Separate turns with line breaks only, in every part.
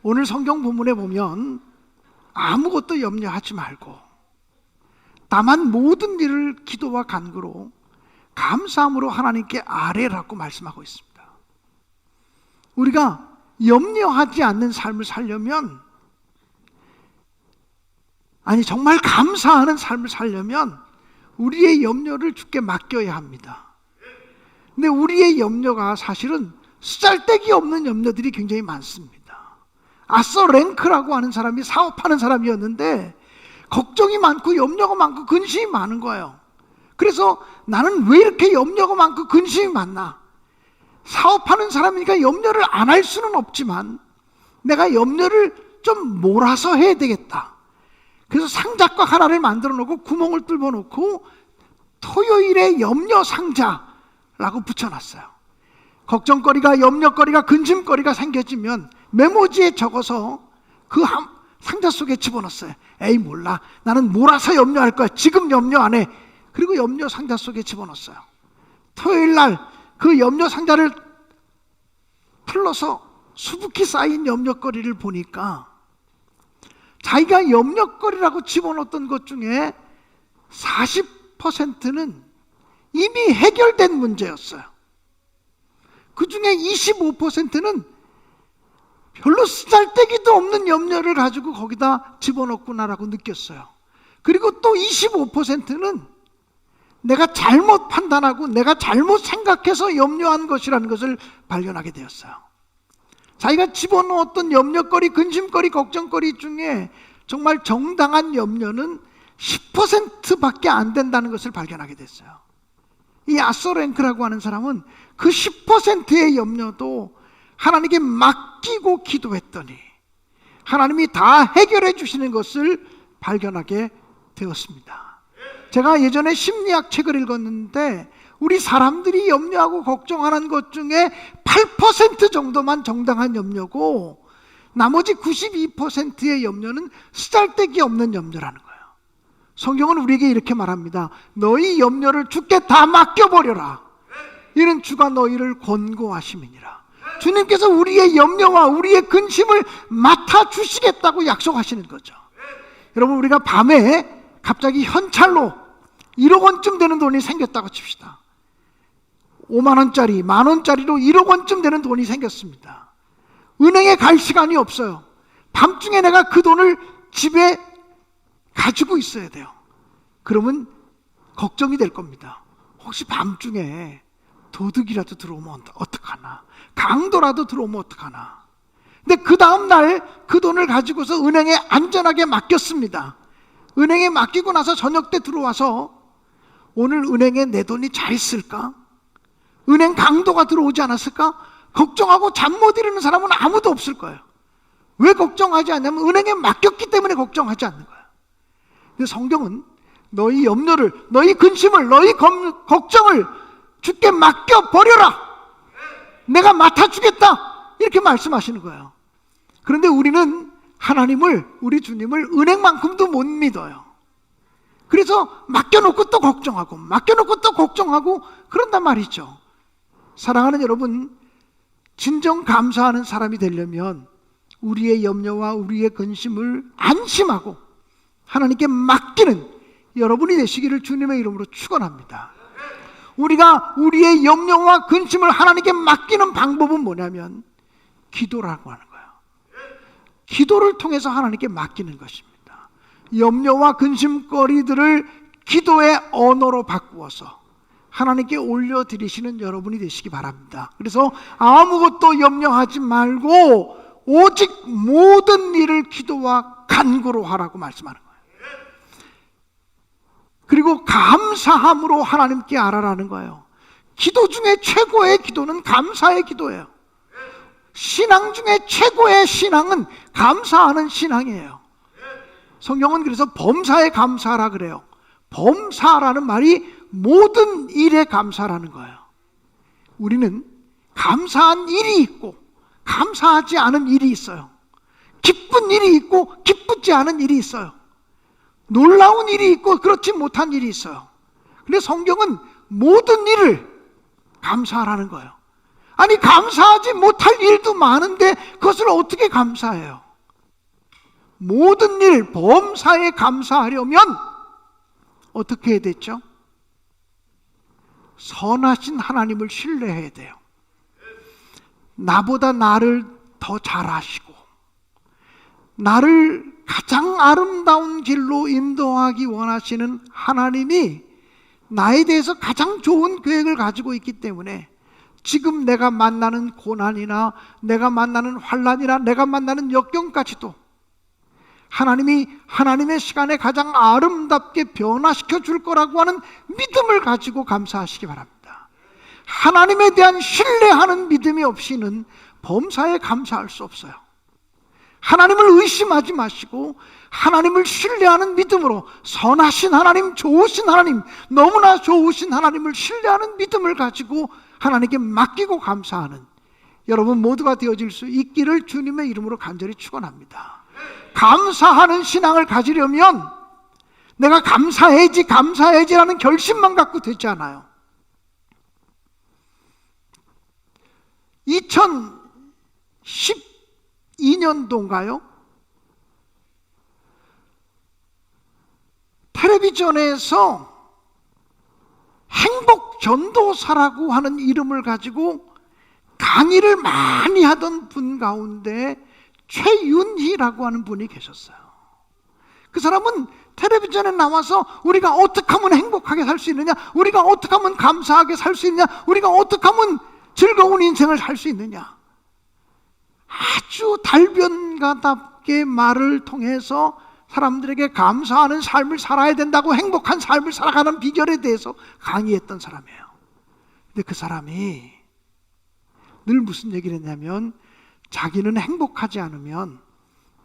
오늘 성경 본문에 보면 아무것도 염려하지 말고 다만 모든 일을 기도와 간구로 감사함으로 하나님께 아뢰라고 말씀하고 있습니다. 우리가 염려하지 않는 삶을 살려면, 정말 감사하는 삶을 살려면 우리의 염려를 주께 맡겨야 합니다. 근데 우리의 염려가 사실은 쓰잘데기 없는 염려들이 굉장히 많습니다. 아서 랭크라고 하는 사람이 사업하는 사람이었는데 걱정이 많고 염려가 많고 근심이 많은 거예요. 그래서 나는 왜 이렇게 염려가 많고 근심이 많나? 사업하는 사람이니까 염려를 안 할 수는 없지만 내가 염려를 좀 몰아서 해야 되겠다. 그래서 상자과 하나를 만들어 놓고 구멍을 뚫어 놓고 토요일에 염려 상자라고 붙여놨어요. 걱정거리가, 염려거리가, 근심거리가 생겨지면 메모지에 적어서 그 상자 속에 집어넣었어요. 에이 몰라, 나는 몰아서 염려할 거야. 지금 염려 안 해. 그리고 염려 상자 속에 집어넣었어요. 토요일 날 그 염려 상자를 풀러서 수북히 쌓인 염려거리를 보니까 자기가 염려거리라고 집어넣었던 것 중에 40%는 이미 해결된 문제였어요. 그 중에 25%는 별로 쓰잘데기도 없는 염려를 가지고 거기다 집어넣구나라고 느꼈어요. 그리고 또 25%는 내가 잘못 판단하고 내가 잘못 생각해서 염려한 것이라는 것을 발견하게 되었어요. 자기가 집어넣었던 염려거리, 근심거리, 걱정거리 중에 정말 정당한 염려는 10%밖에 안 된다는 것을 발견하게 됐어요. 이 아서랭크라고 하는 사람은 그 10%의 염려도 하나님께 맡기고 기도했더니 하나님이 다 해결해 주시는 것을 발견하게 되었습니다. 제가 예전에 심리학 책을 읽었는데 우리 사람들이 염려하고 걱정하는 것 중에 8% 정도만 정당한 염려고 나머지 92%의 염려는 쓰잘데기 없는 염려라는 거예요. 성경은 우리에게 이렇게 말합니다. 너희 염려를 주께 다 맡겨버려라. 이는 주가 너희를 권고하심이니라. 주님께서 우리의 염려와 우리의 근심을 맡아주시겠다고 약속하시는 거죠. 여러분, 우리가 밤에 갑자기 현찰로 1억 원쯤 되는 돈이 생겼다고 칩시다. 5만 원짜리, 만 원짜리로 1억 원쯤 되는 돈이 생겼습니다. 은행에 갈 시간이 없어요. 밤중에 내가 그 돈을 집에 가지고 있어야 돼요. 그러면 걱정이 될 겁니다. 혹시 밤중에 도둑이라도 들어오면 어떡하나, 강도라도 들어오면 어떡하나. 근데 그 다음날 그 돈을 가지고서 은행에 안전하게 맡겼습니다. 은행에 맡기고 나서 저녁 때 들어와서 오늘 은행에 내 돈이 잘 있을까? 은행 강도가 들어오지 않았을까? 걱정하고 잠 못 이루는 사람은 아무도 없을 거예요. 왜 걱정하지 않냐면 은행에 맡겼기 때문에 걱정하지 않는 거예요. 근데 성경은 너희 염려를, 너희 근심을, 너희 걱정을 주께 맡겨버려라. 내가 맡아주겠다. 이렇게 말씀하시는 거예요. 그런데 우리는 하나님을, 우리 주님을 은행만큼도 못 믿어요. 그래서 맡겨놓고 또 걱정하고 맡겨놓고 또 걱정하고 그런단 말이죠. 사랑하는 여러분, 진정 감사하는 사람이 되려면 우리의 염려와 우리의 근심을 안심하고 하나님께 맡기는 여러분이 되시기를 주님의 이름으로 축원합니다. 우리가 우리의 염려와 근심을 하나님께 맡기는 방법은 뭐냐면 기도라고 하는 거예요. 기도를 통해서 하나님께 맡기는 것입니다. 염려와 근심거리들을 기도의 언어로 바꾸어서 하나님께 올려드리시는 여러분이 되시기 바랍니다. 그래서 아무것도 염려하지 말고 오직 모든 일을 기도와 간구로 하라고 말씀하는 거예요. 그리고 감사함으로 하나님께 알아라는 거예요. 기도 중에 최고의 기도는 감사의 기도예요. 신앙 중에 최고의 신앙은 감사하는 신앙이에요. 성경은 그래서 범사에 감사하라 그래요. 범사라는 말이 모든 일에 감사라는 거예요. 우리는 감사한 일이 있고 감사하지 않은 일이 있어요. 기쁜 일이 있고 기쁘지 않은 일이 있어요. 놀라운 일이 있고 그렇지 못한 일이 있어요. 근데 성경은 모든 일을 감사하라는 거예요. 아니, 감사하지 못할 일도 많은데 그것을 어떻게 감사해요? 모든 일, 범사에 감사하려면 어떻게 해야 되죠? 선하신 하나님을 신뢰해야 돼요. 나보다 나를 더 잘하시고 나를 가장 아름다운 길로 인도하기 원하시는 하나님이 나에 대해서 가장 좋은 계획을 가지고 있기 때문에 지금 내가 만나는 고난이나 내가 만나는 환난이나 내가 만나는 역경까지도 하나님이 하나님의 시간에 가장 아름답게 변화시켜 줄 거라고 하는 믿음을 가지고 감사하시기 바랍니다. 하나님에 대한 신뢰하는 믿음이 없이는 범사에 감사할 수 없어요. 하나님을 의심하지 마시고 하나님을 신뢰하는 믿음으로 선하신 하나님, 좋으신 하나님, 너무나 좋으신 하나님을 신뢰하는 믿음을 가지고 하나님께 맡기고 감사하는 여러분 모두가 되어질 수 있기를 주님의 이름으로 간절히 축원합니다. 감사하는 신앙을 가지려면 내가 감사해야지라는 결심만 갖고 되지 않아요. 2012년도인가요? 텔레비전에서 행복 전도사라고 하는 이름을 가지고 강의를 많이 하던 분 가운데 최윤희라고 하는 분이 계셨어요. 그 사람은 텔레비전에 나와서 우리가 어떻게 하면 행복하게 살 수 있느냐, 우리가 어떻게 하면 감사하게 살 수 있느냐, 우리가 어떻게 하면 즐거운 인생을 살 수 있느냐, 아주 달변가답게 말을 통해서 사람들에게 감사하는 삶을 살아야 된다고, 행복한 삶을 살아가는 비결에 대해서 강의했던 사람이에요. 근데 그 사람이 늘 무슨 얘기를 했냐면 자기는 행복하지 않으면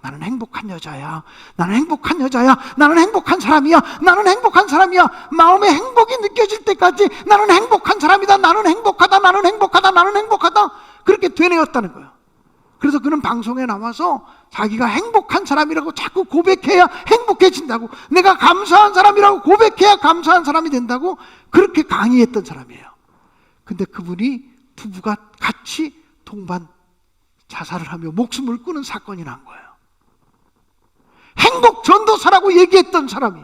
나는 행복한 여자야, 나는 행복한 여자야, 나는 행복한 사람이야, 나는 행복한 사람이야, 마음에 행복이 느껴질 때까지 나는 행복한 사람이다, 나는 행복하다, 나는 행복하다, 나는 행복하다, 그렇게 되뇌었다는 거예요. 그래서 그는 방송에 나와서 자기가 행복한 사람이라고 자꾸 고백해야 행복해진다고, 내가 감사한 사람이라고 고백해야 감사한 사람이 된다고 그렇게 강의했던 사람이에요. 근데 그분이 부부가 같이 동반 자살을 하며 목숨을 끊은 사건이 난 거예요. 행복 전도사라고 얘기했던 사람이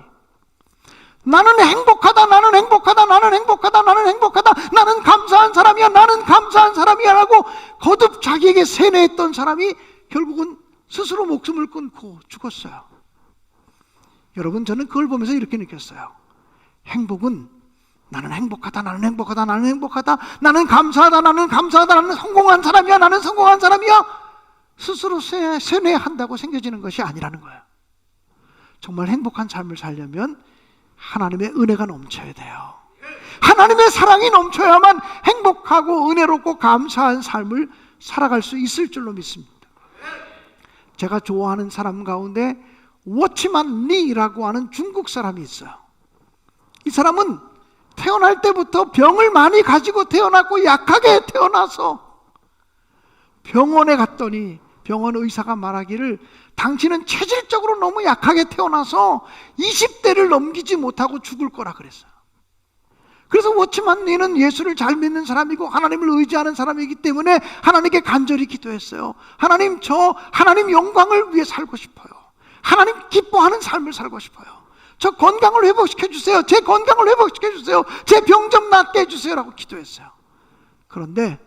나는 행복하다, 나는 행복하다, 나는 행복하다, 나는 행복하다, 나는 감사한 사람이야, 나는 감사한 사람이야 라고 거듭 자기에게 세뇌했던 사람이 결국은 스스로 목숨을 끊고 죽었어요. 여러분, 저는 그걸 보면서 이렇게 느꼈어요. 행복은 나는 행복하다, 나는 행복하다, 나는 행복하다, 나는 감사하다, 나는 감사하다, 나는 성공한 사람이야, 나는 성공한 사람이야, 스스로 세뇌한다고 생겨지는 것이 아니라는 거예요. 정말 행복한 삶을 살려면 하나님의 은혜가 넘쳐야 돼요. 하나님의 사랑이 넘쳐야만 행복하고 은혜롭고 감사한 삶을 살아갈 수 있을 줄로 믿습니다. 제가 좋아하는 사람 가운데 워치만 리라고 하는 중국 사람이 있어요. 이 사람은 태어날 때부터 병을 많이 가지고 태어났고 약하게 태어나서 병원에 갔더니 병원 의사가 말하기를 당신은 체질적으로 너무 약하게 태어나서 20대를 넘기지 못하고 죽을 거라 그랬어요. 그래서 워치만 리는 예수를 잘 믿는 사람이고 하나님을 의지하는 사람이기 때문에 하나님께 간절히 기도했어요. 하나님, 저 하나님 영광을 위해 살고 싶어요. 하나님 기뻐하는 삶을 살고 싶어요. 저 건강을 회복시켜 주세요. 제 건강을 회복시켜 주세요. 제 병 좀 낫게 해주세요 라고 기도했어요. 그런데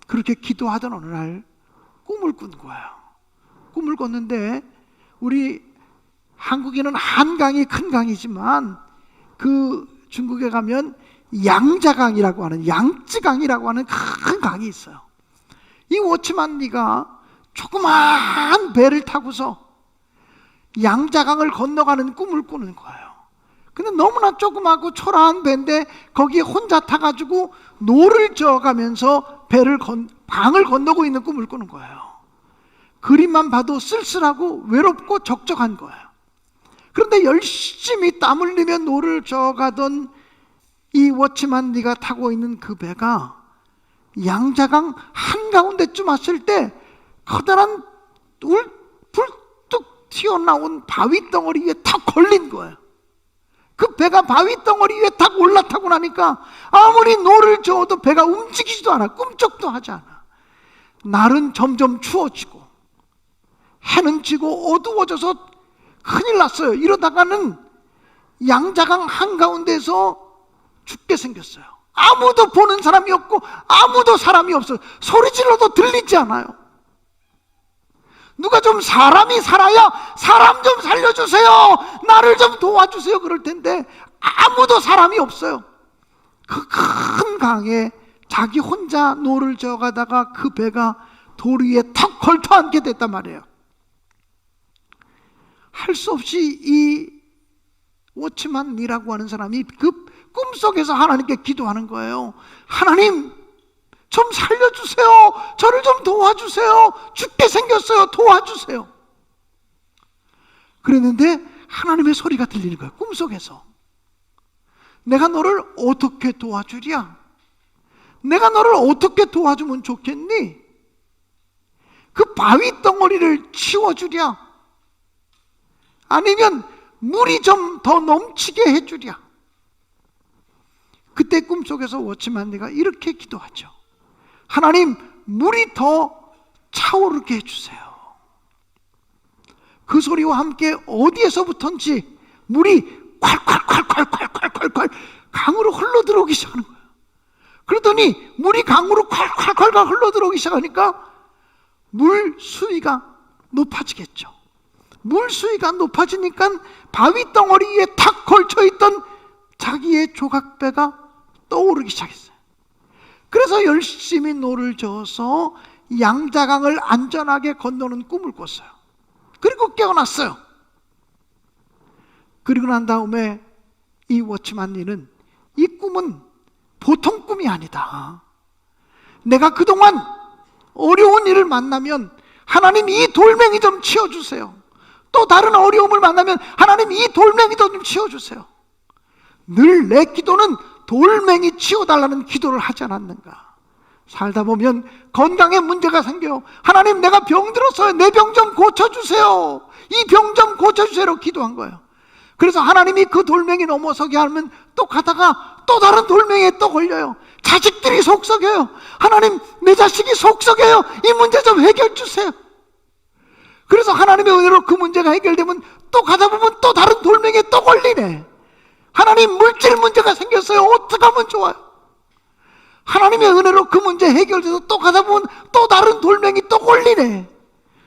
그렇게 기도하던 어느 날 꿈을 꾼 거예요. 꿈을 꿨는데 우리 한국에는 한강이 큰 강이지만 그 중국에 가면 양자강이라고 하는, 양쯔강이라고 하는 큰 강이 있어요. 이 워치만 리가 조그마한 배를 타고서 양자강을 건너가는 꿈을 꾸는 거예요. 근데 너무나 조그맣고 초라한 배인데 거기에 혼자 타가지고 노를 저어가면서 강을 건너고 있는 꿈을 꾸는 거예요. 그림만 봐도 쓸쓸하고 외롭고 적적한 거예요. 그런데 열심히 땀 흘리며 노를 저어가던 이 워치만 리가 타고 있는 그 배가 양자강 한가운데쯤 왔을 때 커다란 불뚝 튀어나온 바위 덩어리 위에 탁 걸린 거예요. 그 배가 바위 덩어리 위에 탁 올라타고 나니까 아무리 노를 저어도 배가 움직이지도 않아. 꿈쩍도 하지 않아. 날은 점점 추워지고 해는 지고 어두워져서 큰일 났어요. 이러다가는 양자강 한가운데서 죽게 생겼어요. 아무도 보는 사람이 없고 아무도 사람이 없어요. 소리 질러도 들리지 않아요. 누가 좀 사람이 살아야 사람 좀 살려주세요, 나를 좀 도와주세요 그럴 텐데 아무도 사람이 없어요. 그 큰 강에 자기 혼자 노를 저어가다가 그 배가 돌 위에 턱 걸터 앉게 됐단 말이에요. 할 수 없이 이 워치만 니라고 하는 사람이 그 꿈속에서 하나님께 기도하는 거예요. 하나님 좀 살려주세요, 저를 좀 도와주세요, 죽게 생겼어요, 도와주세요. 그랬는데 하나님의 소리가 들리는 거예요. 꿈속에서. 내가 너를 어떻게 도와주랴? 내가 너를 어떻게 도와주면 좋겠니? 그 바위 덩어리를 치워주랴? 아니면 물이 좀 더 넘치게 해주랴? 그때 꿈속에서 워치만 네가 이렇게 기도하죠. 하나님, 물이 더 차오르게 해주세요. 그 소리와 함께 어디에서부턴지 물이 콸콸콸콸콸콸콸 강으로 흘러들어오기 시작하는 거예요. 그러더니 물이 강으로 콸콸콸 흘러들어오기 시작하니까 물 수위가 높아지겠죠. 물 수위가 높아지니까 바위 덩어리 위에 탁 걸쳐있던 자기의 조각배가 떠오르기 시작했어요. 그래서 열심히 노를 저어서 양자강을 안전하게 건너는 꿈을 꿨어요. 그리고 깨어났어요. 그리고 난 다음에 이 워치만니는 이 꿈은 보통 꿈이 아니다. 내가 그동안 어려운 일을 만나면 하나님 이 돌멩이 좀 치워주세요. 또 다른 어려움을 만나면 하나님 이 돌멩이도 좀 치워주세요. 늘 내 기도는 돌멩이 치워달라는 기도를 하지 않았는가. 살다 보면 건강에 문제가 생겨요. 하나님 내가 병들었어요, 내 병 좀 고쳐주세요, 이 병 좀 고쳐주세요 기도한 거예요. 그래서 하나님이 그 돌멩이 넘어서게 하면 또 가다가 또 다른 돌멩이에 또 걸려요. 자식들이 속썩여요. 하나님 내 자식이 속썩여요, 이 문제 좀 해결해 주세요. 그래서 하나님의 은혜로 그 문제가 해결되면 또 가다 보면 또 다른 돌멩이에 또 걸리네. 하나님 물질 문제가 생겼어요, 어떻게 하면 좋아요? 하나님의 은혜로 그 문제 해결돼서 또 가다 보면 또 다른 돌멩이 또 걸리네.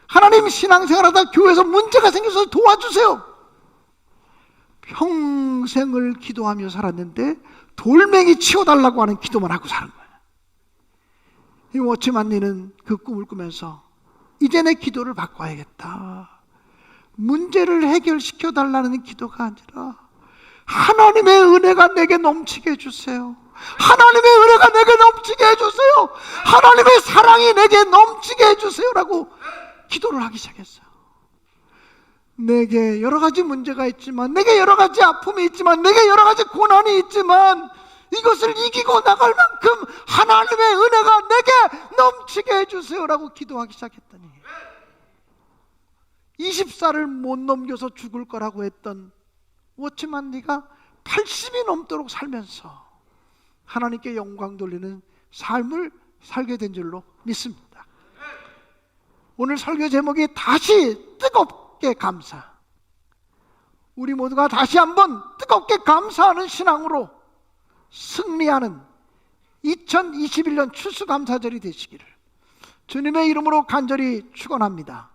하나님 신앙생활하다 교회에서 문제가 생겨서 도와주세요. 평생을 기도하며 살았는데 돌멩이 치워달라고 하는 기도만 하고 사는 거예요. 이 워치만니는 그 꿈을 꾸면서 이제 내 기도를 바꿔야겠다. 문제를 해결시켜 달라는 기도가 아니라 하나님의 은혜가 내게 넘치게 해주세요, 하나님의 은혜가 내게 넘치게 해주세요, 하나님의 사랑이 내게 넘치게 해주세요 라고 기도를 하기 시작했어요. 내게 여러 가지 문제가 있지만, 내게 여러 가지 아픔이 있지만, 내게 여러 가지 고난이 있지만 이것을 이기고 나갈 만큼 하나님의 은혜가 내게 넘치게 해주세요 라고 기도하기 시작했더니 20살을 못 넘겨서 죽을 거라고 했던 워치만니가 80이 넘도록 살면서 하나님께 영광 돌리는 삶을 살게 된 줄로 믿습니다. 오늘 설교 제목이 다시 뜨겁게 감사. 우리 모두가 다시 한번 뜨겁게 감사하는 신앙으로 승리하는 2021년 추수감사절이 되시기를 주님의 이름으로 간절히 축원합니다.